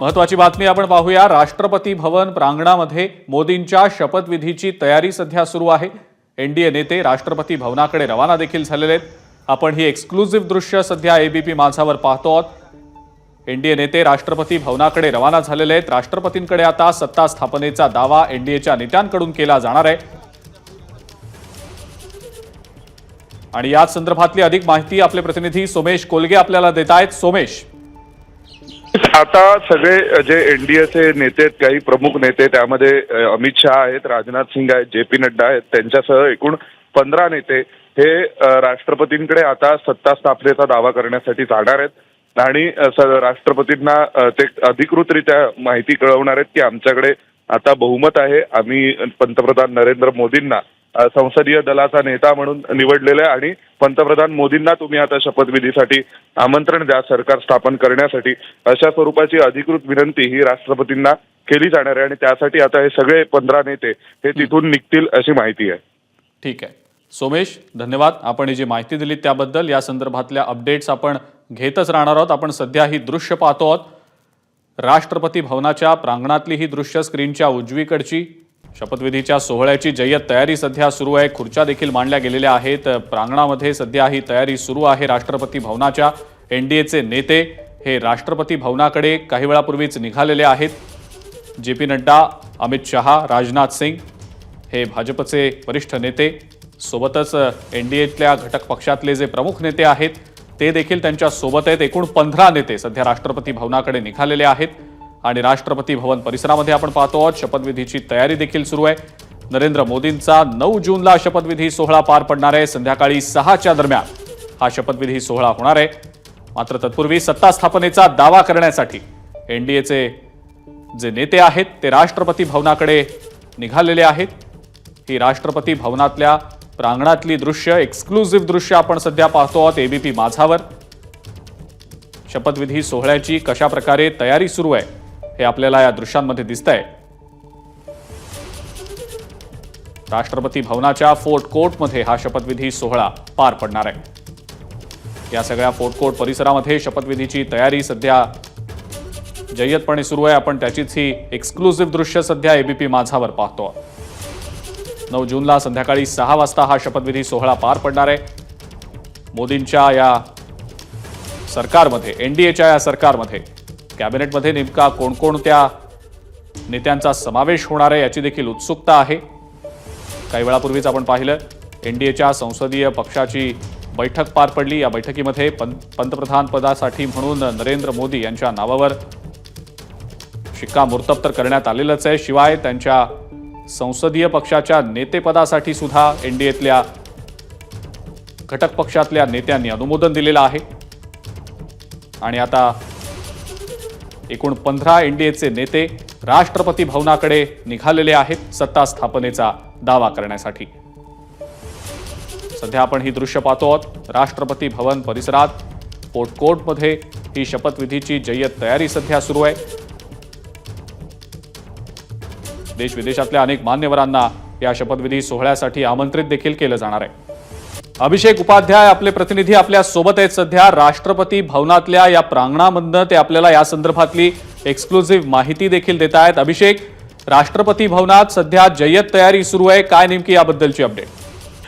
महत्वाची बातमी आपण पाहूया। राष्ट्रपती भवन प्रांगणामध्ये मोदींच्या शपथविधीची तयारी सध्या सुरू आहे। एनडीए नेते राष्ट्रपती भवनाकडे रवाना देखील झालेले आहेत। आपण ही एक्सक्लुझिव्ह दृश्य सध्या एबीपी माझावर पाहतो आहोत। एनडीए नेते राष्ट्रपती भवनाकडे रवाना झालेले आहेत। राष्ट्रपतींकडे आता सत्ता स्थापनेचा दावा एनडीएच्या नेत्यांकडून केला जाणार आहे आणि याच संदर्भातली अधिक माहिती आपले प्रतिनिधी सोमेश कोलगे आपल्याला देत आहेत। सोमेश, आता सगळे जे एनडीएचे नेते आहेत, काही प्रमुख नेते, त्यामध्ये अमित शहा आहेत, राजनाथ सिंग आहेत, जे पी नड्डा आहेत, त्यांच्यासह एकूण 15 नेते हे राष्ट्रपतींकडे आता सत्ता स्थापनेचा दावा करण्यासाठी जाणार आहेत आणि राष्ट्रपतींना ते अधिकृतरित्या माहिती कळवणार आहेत की आमच्याकडे आता बहुमत आहे, आम्ही पंतप्रधान नरेंद्र मोदींना संसदीय दलाचा नेता म्हणून निवडलेला आहे आणि पंतप्रधान मोदींना तुम्ही आता शपथविधीसाठी आमंत्रण द्या सरकार स्थापन करण्यासाठी, अशा स्वरूपाची अधिकृत विनंती ही राष्ट्रपतींना केली जाणार आहे आणि त्यासाठी आता हे सगळे 15 नेते हे तिथून निघतील अशी माहिती आहे। ठीक आहे सोमेश, धन्यवाद। आपण ही जी माहिती दिली त्याबद्दल। या संदर्भातल्या अपडेट्स आपण घेतच राहणार आहोत। आपण सध्या ही दृश्य पाहतो आहोत, राष्ट्रपती भवनाच्या प्रांगणातली ही दृश्य, स्क्रीनच्या उजवीकडची। शपथविधीच्या सोहळ्याची जय्यत तयारी सध्या सुरू आहे। खुर्च्या देखील मांडल्या गेलेल्या आहेत। प्रांगणामध्ये सध्या ही तयारी सुरू आहे राष्ट्रपती भवनाच्या। एनडीएचे नेते हे राष्ट्रपती भवनाकडे काही वेळापूर्वीच निघालेले आहेत। जे पी नड्डा, अमित शहा, राजनाथ सिंग हे भाजपचे वरिष्ठ नेते, सोबतच एनडीएतल्या घटक पक्षातले जे प्रमुख नेते आहेत ते देखील त्यांच्या सोबत आहेत। एकूण 15 नेते सध्या राष्ट्रपती भवनाकडे निघालेले आहेत आणि राष्ट्रपती भवन परिसरामध्ये आपण पाहतो आहोत शपथविधीची तयारी देखील सुरू आहे। नरेंद्र मोदींचा 9 जूनला शपथविधी सोहळा पार पडणार आहे। संध्याकाळी 6च्या दरम्यान हा शपथविधी सोहळा होणार आहे। मात्र तत्पूर्वी सत्ता स्थापनेचा दावा करण्यासाठी एनडीएचे जे नेते आहेत ते राष्ट्रपती भवनाकडे निघालेले आहेत। ही राष्ट्रपती भवनातल्या प्रांगणातली दृश्य, एक्सक्लुझिव्ह दृश्य आपण सध्या पाहतो आहोत एबीपी माझावर। शपथविधी सोहळ्याची कशा प्रकारे तयारी सुरू आहे हे आपल्याला या दृश्यांमध्ये दिसतंय। राष्ट्रपती भवनाच्या फोर्ट कोर्टमध्ये हा शपथविधी सोहळा पार पडणार आहे। या सगळ्या फोर्ट कोर्ट परिसरामध्ये शपथविधीची तयारी सध्या जय्यतपणे सुरू आहे। आपण त्याचीच ही एक्सक्लुझिव्ह दृश्य सध्या एबीपी माझावर पाहतो। 9 जूनला संध्याकाळी 6 वाजता हा शपथविधी सोहळा पार पडणार आहे। मोदींच्या या सरकारमध्ये, एनडीएच्या या सरकारमध्ये कॅबिनेटमध्ये नेमका कोणकोणत्या नेत्यांचा समावेश होणार आहे याची देखील उत्सुकता आहे। काही वेळापूर्वीच आपण पाहिलं एनडीएच्या संसदीय पक्षाची बैठक पार पडली। या बैठकीमध्ये पंतप्रधान पदासाठी म्हणून नरेंद्र मोदी यांच्या नावावर शिक्कामोर्तब तर करण्यात आलेलंच आहे, शिवाय त्यांच्या संसदीय पक्षाच्या नेतेपदासाठी सुद्धा एनडीएतल्या घटक पक्षातल्या नेत्यांनी अनुमोदन दिलेलं आहे आणि आता एकूण 15 एनडीएचे नेते राष्ट्रपती भवनाकडे निघालेले आहेत सत्ता स्थापनेचा दावा करण्यासाठी। सध्या आपण ही दृश्य पाहतो आहोत राष्ट्रपती भवन परिसरात। फोर्ट कोर्टमध्ये ही शपथविधीची जय्यत तयारी सध्या सुरू आहे। देश विदेशातल्या अनेक मान्यवरांना या शपथविधी सोहळ्यासाठी आमंत्रित देखील केलं जाणार आहे। अभिषेक उपाध्याय आपले प्रतिनिधी आपल्या सोबत आहेत सध्या राष्ट्रपती भवनातल्या या प्रांगणामधनं। ते आपल्याला या संदर्भातली एक्सक्लुझिव्ह माहिती देखील देत आहेत। अभिषेक, राष्ट्रपती भवनात सध्या जय्यत तयारी सुरू आहे, काय नेमकी याबद्दलची अपडेट?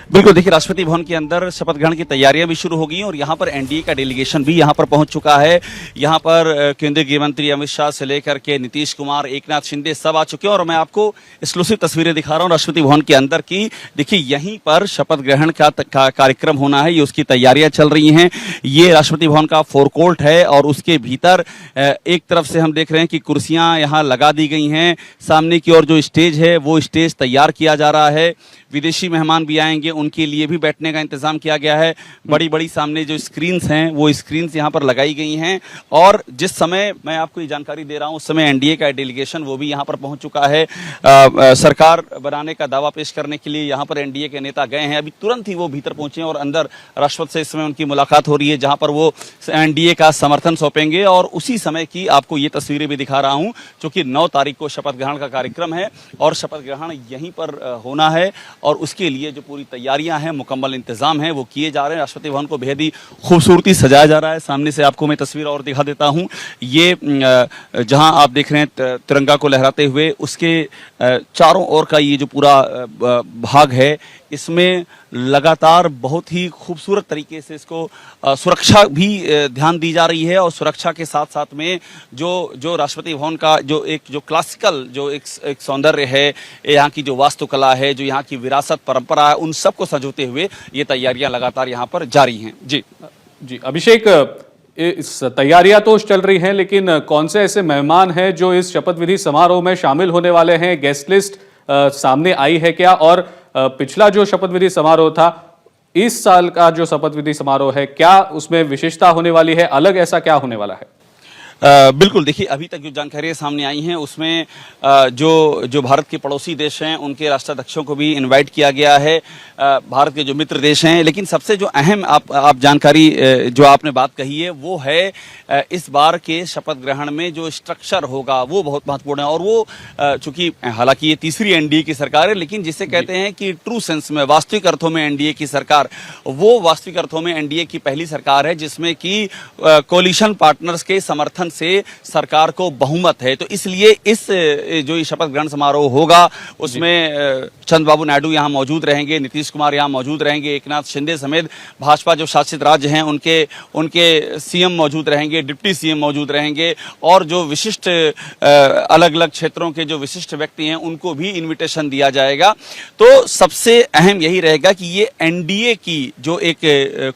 बिल्कुल, देखिए राष्ट्रपति भवन के अंदर शपथ ग्रहण की तैयारियां भी शुरू हो गई हैं और यहाँ पर एनडीए का डेलीगेशन भी यहाँ पर पहुंच चुका है। यहाँ पर केंद्रीय गृह मंत्री अमित शाह से लेकर के नीतीश कुमार, एकनाथ शिंदे सब आ चुके हैं और मैं आपको एक्सक्लूसिव तस्वीरें दिखा रहा हूँ राष्ट्रपति भवन के अंदर की। देखिए यहीं पर शपथ ग्रहण का कार्यक्रम होना है, ये उसकी तैयारियां चल रही हैं। ये राष्ट्रपति भवन का फोरकोर्ट है और उसके भीतर एक तरफ से हम देख रहे हैं कि कुर्सियां यहाँ लगा दी गई हैं। सामने की ओर जो स्टेज है वो स्टेज तैयार किया जा रहा है। विदेशी मेहमान भी आएंगे, उनके लिए भी बैठने का इंतजाम किया गया है। बड़ी बड़ी सामने जो स्क्रीन्स हैं वो स्क्रीन्स यहाँ पर लगाई गई हैं और जिस समय मैं आपको ये जानकारी दे रहा हूँ उस समय एनडीए का डेलीगेशन वो भी यहाँ पर पहुँच चुका है। सरकार बनाने का दावा पेश करने के लिए यहाँ पर एनडीए के नेता गए हैं। अभी तुरंत ही वो भीतर पहुंचे हैं और अंदर राष्ट्रपति से इस समय उनकी मुलाकात हो रही है, जहाँ पर वो एनडीए का समर्थन सौंपेंगे। और उसी समय की आपको ये तस्वीरें भी दिखा रहा हूँ, क्योंकि 9 तारीख को शपथ ग्रहण का कार्यक्रम है और शपथ ग्रहण यहीं पर होना है और उसके लिए जो पूरी तैयारी तैयारियां हैं, मुकम्मल इंतजाम हैं, वो किए जा रहे हैं। राष्ट्रपति भवन को बेहद ही खूबसूरती सजाया जा रहा है। सामने से आपको मैं तस्वीर और दिखा देता हूं। ये जहां आप देख रहे हैं तिरंगा को लहराते हुए, उसके चारों ओर का ये जो पूरा भाग है, इसमें लगातार बहुत ही खूबसूरत तरीके से इसको सुरक्षा भी ध्यान दी जा रही है। और सुरक्षा के साथ साथ में जो राष्ट्रपति भवन का जो क्लासिकल जो एक सौंदर्य है, यहाँ की जो वास्तुकला है, जो यहाँ की विरासत परंपरा है, उन सबको संजोते हुए ये तैयारियां लगातार यहाँ पर जारी हैं। जी अभिषेक, इस तैयारियां तो चल रही हैं, लेकिन कौन से ऐसे मेहमान हैं जो इस शपथ विधि समारोह में शामिल होने वाले हैं? गेस्ट लिस्ट सामने आई है क्या? और पिछला जो शपथ विधि समारोह था, इस साल का जो शपथ विधि समारोह है, क्या उसमें विशेषता होने वाली है? अलग ऐसा क्या होने वाला है? बिल्कुल, देखिए अभी तक जो जानकारियां सामने आई हैं उसमें जो भारत के पड़ोसी देश हैं उनके राष्ट्राध्यक्षों को भी इनवाइट किया गया है, भारत के जो मित्र देश हैं। लेकिन सबसे जो अहम आप जानकारी जो आपने बात कही है वो है इस बार के शपथ ग्रहण में जो स्ट्रक्चर होगा वो बहुत महत्वपूर्ण है। और वो चूंकि हालांकि ये तीसरी एनडीए की सरकार है, लेकिन जिसे कहते हैं कि ट्रू सेंस में, वास्तविक अर्थों में एनडीए की सरकार, वो वास्तविक अर्थों में एनडीए की पहली सरकार है जिसमें कि कोलिशन पार्टनर्स के समर्थन से सरकार को बहुमत है। तो इसलिए इस जो ये शपथ ग्रहण समारोह होगा उसमें चंद्रबाबू नायडू यहाँ मौजूद रहेंगे, नीतीश कुमार यहाँ मौजूद रहेंगे, एकनाथ शिंदे समेत भाजपा जो शासित राज्य हैं उनके सीएम मौजूद रहेंगे, डिप्टी सीएम मौजूद रहेंगे, और जो विशिष्ट अलग अलग क्षेत्रों के जो विशिष्ट व्यक्ति हैं उनको भी इन्विटेशन दिया जाएगा। तो सबसे अहम यही रहेगा कि ये एनडीए की जो एक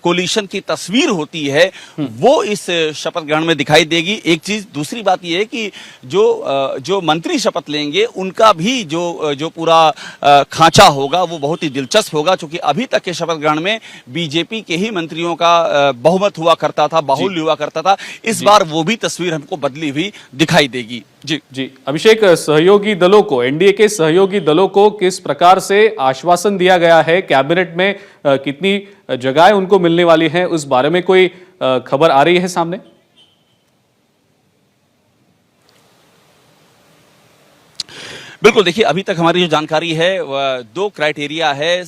कोलिशन की तस्वीर होती है वो इस शपथ ग्रहण में दिखाई देगी। एक चीज, दूसरी बात यह है कि जो मंत्री शपथ लेंगे उनका भी जो पूरा खांचा होगा वो बहुत ही दिलचस्प होगा, क्योंकि अभी तक के शपथ ग्रहण में बीजेपी के ही मंत्रियों का बहुमत हुआ करता था, बाहुल्य हुआ करता था। इस बार वो भी तस्वीर हमको बदली हुई दिखाई देगी। जी अभिषेक, सहयोगी दलों को, एनडीए के सहयोगी दलों को किस प्रकार से आश्वासन दिया गया है? कैबिनेट में कितनी जगहें उनको मिलने वाली हैं, उस बारे में कोई खबर आ रही है सामने? बिल्कुल, देखिए अभी तक हमारी जो जानकारी है दो क्राइटेरिया है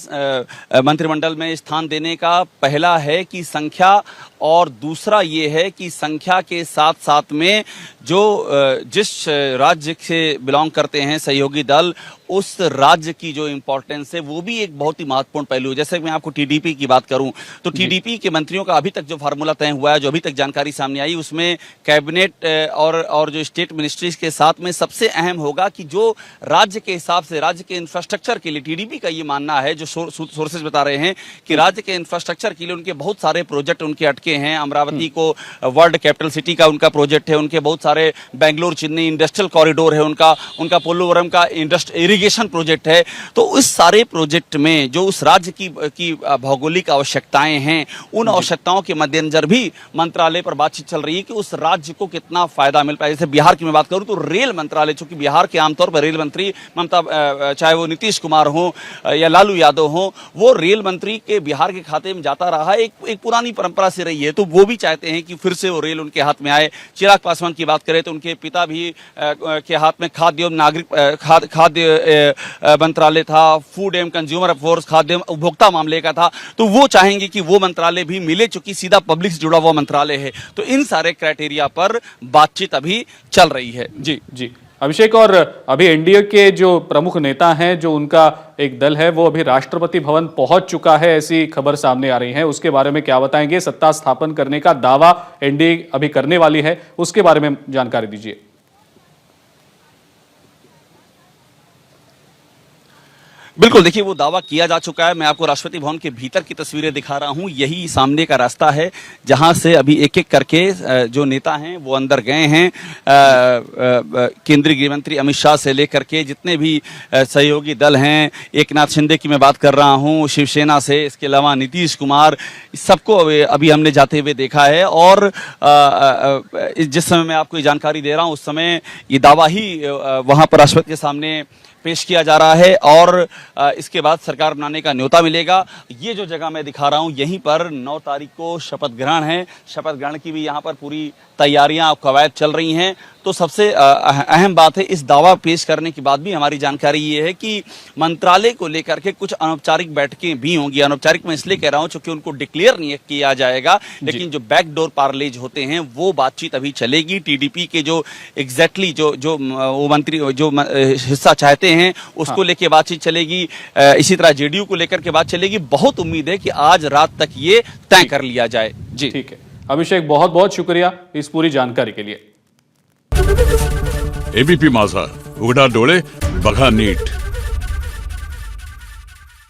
मंत्रिमंडल में स्थान देने का। पहला है कि संख्या, और दूसरा ये है कि संख्या के साथ साथ में जिस राज्य से बिलोंग करते हैं सहयोगी दल, उस राज्य की जो इंपॉर्टेंस है वो भी एक बहुत ही महत्वपूर्ण पहलू है। जैसे मैं आपको टीडीपी की बात करूं तो टीडीपी के मंत्रियों का अभी तक जो फार्मूला तय हुआ है, जो अभी तक जानकारी सामने आई, उसमें कैबिनेट और जो स्टेट मिनिस्ट्रीज के साथ में सबसे अहम होगा कि जो राज्य के हिसाब से, राज्य के इंफ्रास्ट्रक्चर के लिए, टीडीपी का ये मानना है, जो सोर्सेज बता रहे हैं कि राज्य के इंफ्रास्ट्रक्चर के लिए उनके बहुत सारे प्रोजेक्ट उनके अटके हैं। अमरावती को वर्ल्ड कैपिटल सिटी का उनका प्रोजेक्ट है, उनके बहुत सारे बेंगलोर चेन्नई इंडस्ट्रियल कॉरिडोर है, उनका पोलोवरम का इरिगेशन प्रोजेक्ट है। तो उस सारे प्रोजेक्ट में जो उस राज्य की भौगोलिक आवश्यकताएं हैं, उन आवश्यकताओं के मद्देनजर भी मंत्रालय पर बातचीत चल रही है कि उस राज्य को कितना फायदा मिल पाए। जैसे बिहार की मैं बात करूं तो रेल मंत्रालय, चूंकि बिहार के आमतौर पर रेल मंत्री ममता, चाहे वो नीतीश कुमार हो या लालू यादव हो, वो रेल मंत्री के बिहार के खाते में जाता रहा, एक पुरानी परंपरा से रही है। तो वो भी चाहते हैं कि फिर से वो रेल उनके हाथ में आए। चिराग पासवान की बात करें तो उनके पिता भी के हाथ में खाद्य एवं नागरिक खाद्य मंत्रालय था, फूड एवं कंज्यूमर अफेयर्स, खाद्य उपभोक्ता मामले का था। तो वो चाहेंगे कि वो मंत्रालय भी मिले, चूंकि सीधा पब्लिक से जुड़ा हुआ मंत्रालय है। तो इन सारे क्राइटेरिया पर बातचीत अभी चल रही है। जी अभिषेक, और अभी एनडीए के जो प्रमुख नेता हैं, जो उनका एक दल है, वो अभी राष्ट्रपति भवन पहुंच चुका है, ऐसी खबर सामने आ रही है। उसके बारे में क्या बताएंगे? सत्ता स्थापन करने का दावा एनडीए अभी करने वाली है, उसके बारे में जानकारी दीजिए। बिल्कुल, देखिए वो दावा किया जा चुका है। मैं आपको राष्ट्रपति भवन के भीतर की तस्वीरें दिखा रहा हूं। यही सामने का रास्ता है जहां से अभी एक एक करके जो नेता हैं वो अंदर गए हैं। केंद्रीय गृह मंत्री अमित शाह से लेकर के जितने भी सहयोगी दल हैं, एकनाथ शिंदे की मैं बात कर रहा हूं, शिवसेना से, इसके अलावा नीतीश कुमार, सबको अभी हमने जाते हुए देखा है। और जिस समय मैं आपको ये जानकारी दे रहा हूं उस समय ये दावा ही वहां पर राष्ट्रपति के सामने पेश किया जा रहा है। और इसके बाद सरकार बनाने का न्योता मिलेगा। ये जो जगह मैं दिखा रहा हूँ, यहीं पर 9 तारीख को शपथ ग्रहण है। शपथ ग्रहण की भी यहाँ पर पूरी तैयारियां कवायद चल रही हैं। तो सबसे अहम बात है, इस दावा पेश करने के बाद भी हमारी जानकारी ये है कि मंत्रालय को लेकर के कुछ अनौपचारिक बैठकें भी होंगी। अनौपचारिक मैं इसलिए कह रहा हूं क्योंकि उनको डिक्लेयर नहीं किया जाएगा, लेकिन जो बैकडोर पार्लेज होते हैं वो बातचीत अभी चलेगी। टीडीपी के जो एग्जैक्टली जो वो मंत्री जो हिस्सा चाहते हैं उसको लेके बातचीत चलेगी। इसी तरह जेडीयू को लेकर के बात चलेगी। बहुत उम्मीद है कि आज रात तक ये तय कर लिया जाए। जी ठीक है अभिषेक, बहुत बहुत शुक्रिया इस पूरी जानकारी के लिए। एबीपी माझा, उघडा डोळे बघा नीट।